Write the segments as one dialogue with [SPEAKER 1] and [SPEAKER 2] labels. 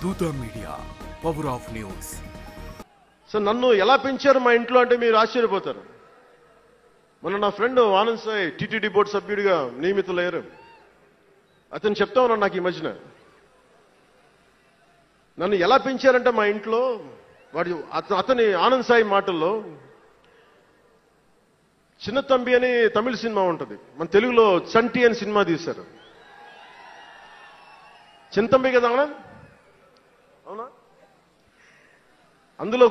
[SPEAKER 1] దూత media, power of news.
[SPEAKER 2] So నన్ను ఎలా పెంచారు మా ఇంట్లో అంటే మీరు ఆశ్చర్యపోతారు. మొన్న నా friend Anand Sai TTD board సభ్యుడిగా నియమితులయ్యారు. అతను చెప్తా ఉన్నాడు నాకు ఈ మధ్యన, నన్ను ఎలా పెంచారంటే మా ఇంట్లో అతని ఆనంద్ సాయి మాటల్లో, చిన్న తంబి అని తమిళ సినిమా ఉంటుంది, మన తెలుగులో చంటి అని సినిమా తీశారు. చిన్న తంబి కదా అవునా? అందులో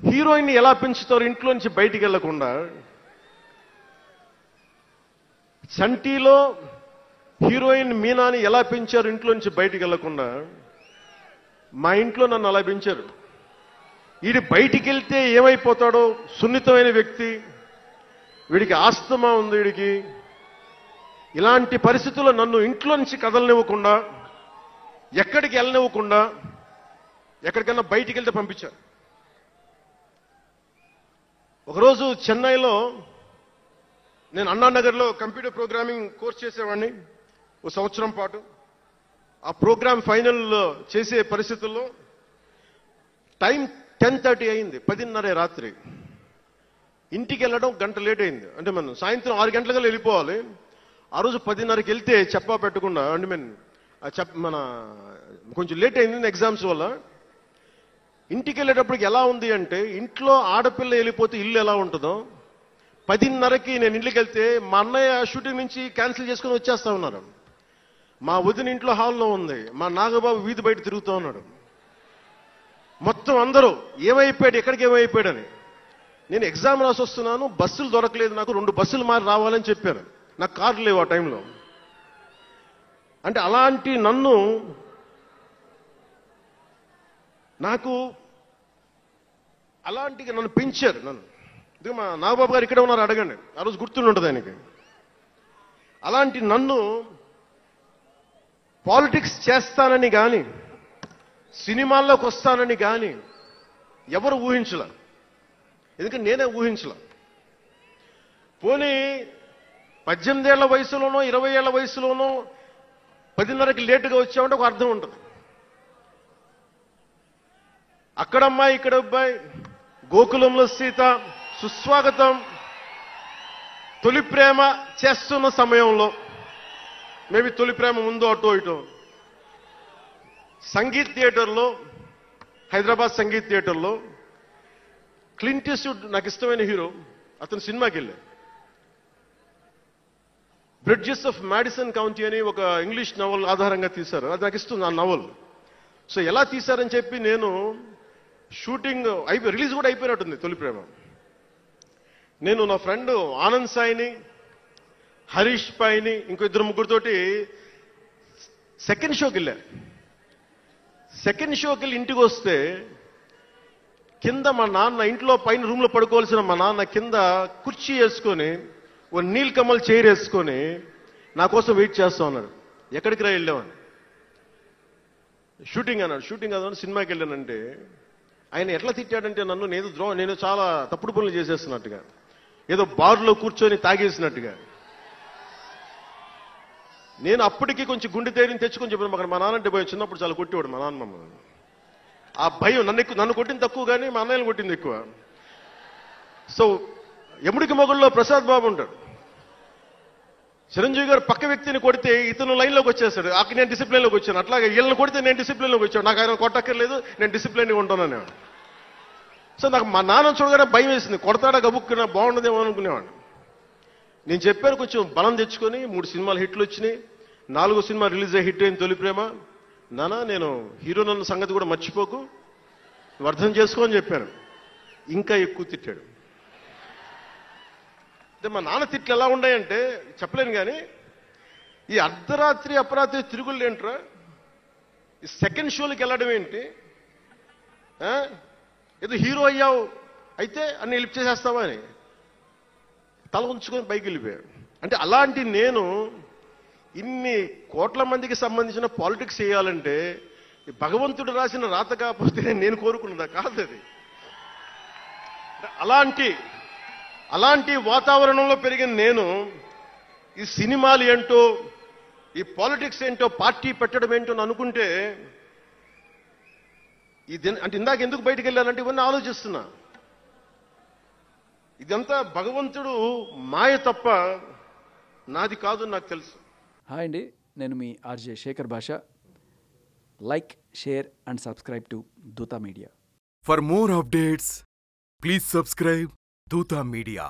[SPEAKER 2] హీరోయిన్ ఎలా పెంచుతారు ఇంట్లో నుంచి బయటికి వెళ్లకుండా, చంటిలో హీరోయిన్ మీనాని ఎలా పెంచారు ఇంట్లో నుంచి బయటికి వెళ్లకుండా, మా ఇంట్లో నన్ను అలా పెంచారు. వీడి బయటికి వెళ్తే ఏమైపోతాడో, సున్నితమైన వ్యక్తి, వీడికి ఆస్తమా ఉంది, వీడికి ఇలాంటి పరిస్థితుల్లో నన్ను ఇంట్లో నుంచి కదలనివ్వకుండా, ఎక్కడికి వెళ్ళనివ్వకుండా, ఎక్కడికన్నా బయటికి వెళ్తే పంపించారు. ఒకరోజు చెన్నైలో నేను అన్నానగర్లో కంప్యూటర్ ప్రోగ్రామింగ్ కోర్స్ చేసేవాడిని ఒక సంవత్సరం పాటు. ఆ ప్రోగ్రామ్ ఫైనల్ చేసే పరిస్థితుల్లో టైం 10:30 అయింది, 10:30 రాత్రి. ఇంటికి వెళ్ళడం గంట లేట్ అయింది. అంటే మనం సాయంత్రం 6 గంటలకల్లా వెళ్ళిపోవాలి. ఆ రోజు 10:30కి వెళ్తే చెప్పా పెట్టకుండా, అంటే మన కొంచెం లేట్ అయింది ఎగ్జామ్స్ వల్ల. ఇంటికి వెళ్ళేటప్పటికి ఎలా ఉంది అంటే, ఇంట్లో ఆడపిల్ల వెళ్ళిపోతే ఇల్లు ఎలా ఉంటుందో, 10:30కి నేను ఇంటికి వెళ్తే మా అన్నయ్య షూటింగ్ నుంచి క్యాన్సిల్ చేసుకుని వచ్చేస్తా ఉన్నారు. మా వదిన ఇంట్లో హాల్లో ఉంది, మా నాగబాబు వీధి బయట తిరుగుతూ ఉన్నాడు. మొత్తం అందరూ ఏమైపోయాడు, ఎక్కడికి ఏమైపోయాడని. నేను ఎగ్జామ్ రాసి వస్తున్నాను, బస్సులు దొరకలేదు నాకు, 2 బస్సులు మారి రావాలని చెప్పారు. నాకు కార్లు లేవు ఆ టైంలో. అంటే అలాంటి నన్ను పెంచారు. నన్ను మా నాగబాబు గారు ఇక్కడే ఉన్నారు, అడగండి, ఆ రోజు గుర్తుండి ఉంటుంది ఆయనకి. అలాంటి నన్ను పాలిటిక్స్ చేస్తానని కానీ, సినిమాల్లోకి వస్తానని కానీ ఎవరు ఊహించలే. ఎందుకంటే నేనే ఊహించలే. పోనీ 18 ఏళ్ల వయసులోనో 20 ఏళ్ల వయసులోనో 10:30కి లేటుగా వచ్చామంటే ఒక అర్థం ఉంటుంది. అక్కడమ్మాయి ఇక్కడ అబ్బాయి, గోకులంలో సీత, సుస్వాగతం, తొలి ప్రేమ చేస్తున్న సమయంలో, మేబీ తొలి ప్రేమ ముందు అటో ఇటో, సంగీత్ థియేటర్లో, హైదరాబాద్ సంగీత్ థియేటర్లో క్లింట్ ఈస్ట్వుడ్ నాకు ఇష్టమైన హీరో, అతను సినిమాకి వెళ్ళా. బ్రిడ్జెస్ ఆఫ్ మాడిసన్ కౌంటీ అని ఒక ఇంగ్లీష్ నవల్ ఆధారంగా తీశారు. అది నాకు ఇస్తుంది ఆ నవల్. సో ఎలా తీశారని చెప్పి నేను షూటింగ్ రిలీజ్ కూడా అయిపోయినట్టుంది తొలి ప్రేమ. నేను నా ఫ్రెండ్ ఆనంద్ సాయిని, హరీష్ పాయిని, ఇంకో 2-3తోటి సెకండ్ షోకి వెళ్ళా. సెకండ్ షోకి వెళ్ళి ఇంటికి వస్తే కింద మా నాన్న, ఇంట్లో పైన రూమ్లో పడుకోవాల్సిన మా నాన్న కింద కుర్చీ వేసుకొని, ఓ నీల్ కమల్ చైర్ వేసుకొని నా కోసం వెయిట్ చేస్తా ఉన్నాడు. ఎక్కడికి రా వెళ్ళామని. షూటింగ్ అన్నాడు. షూటింగ్ అన్నాడు, సినిమాకి వెళ్ళానంటే ఆయన ఎట్లా తిట్టాడంటే నన్ను, నేను చాలా తప్పుడు పనులు చేసేస్తున్నట్టుగా, ఏదో బార్లో కూర్చొని తాగేసినట్టుగా. నేను అప్పటికి కొంచెం గుండె ధైర్యం తెచ్చుకొని చెప్పాను, అక్కడ మా నాన్న అంటే భయం. చిన్నప్పుడు చాలా కొట్టేవాడు మా నాన్న మమ్మల్ని. ఆ భయం నన్ను కొట్టింది తక్కువ కానీ మా అన్నయ్యని కొట్టింది ఎక్కువ. సో యముడికి మొగుళ్ళలో ప్రసాద్ బాబు ఉంటాడు. చిరంజీవి గారు పక్క వ్యక్తిని కొడితే ఇతను లైన్లోకి వచ్చేస్తాడు. అక్కడ నేను డిసిప్లిన్లోకి వచ్చాను. అట్లాగే వీళ్ళని కొడితే నేను డిసిప్లిన్లోకి వచ్చాను. నాకు ఆయన కొట్టక్కర్లేదు, నేను డిసిప్లిన్గా ఉంటానని. సో నాకు మా నాన్న చూడగానే భయం వేసింది, కొడతాడా గబుక్కున్నా బాగుండదేమో అనుకునేవాడు. నేను చెప్పాను, కొంచెం బలం తెచ్చుకొని 3 సినిమాలు హిట్లు వచ్చినాయి, 4వ సినిమా రిలీజ్ అయ్యి హిట్ అయింది తొలి ప్రేమ. నానా నేను హీరోనన్న సంగతి కూడా మర్చిపోకు, నువ్వు అర్థం చేసుకో అని చెప్పాను. ఇంకా ఎక్కువ తిట్టాడు. అంటే మా నాన్న తిట్లు ఎలా ఉన్నాయంటే చెప్పలేను కానీ, ఈ అర్ధరాత్రి అపరాత్రి తిరుగుళ్ళు ఏంట్రా, ఈ సెకండ్ షోలకి వెళ్ళడం ఏంటి, ఏదో హీరో అయ్యావు అయితే అన్ని లిఫ్ట్ చేసేస్తావా అని తల ఉంచుకొని పైకి వెళ్ళిపోయాడు. అంటే అలాంటి నేను ఇన్ని కోట్ల మందికి సంబంధించిన పాలిటిక్స్ చేయాలంటే భగవంతుడు రాసిన రాత కాకపోతే నేను కోరుకున్నదా కాదు అది. అలాంటి వాతావరణంలో పెరిగిన నేను ఈ సినిమాలు ఏంటో, ఈ పాలిటిక్స్ ఏంటో, పార్టీ పెట్టడం ఏంటో అనుకుంటే అంటే ఇందాక ఎందుకు బయటికి వెళ్ళానంటే ఇవన్నీ ఆలోచిస్తున్నా. ఇదంతా భగవంతుడు మాయ తప్ప నాది కాదు నాకు తెలుసు.
[SPEAKER 3] హాయ్ అండి, నేను మీ ఆర్జే శేఖర్ భాష. Like, share and subscribe to Dootha media.
[SPEAKER 1] For more updates, please subscribe Duta Media.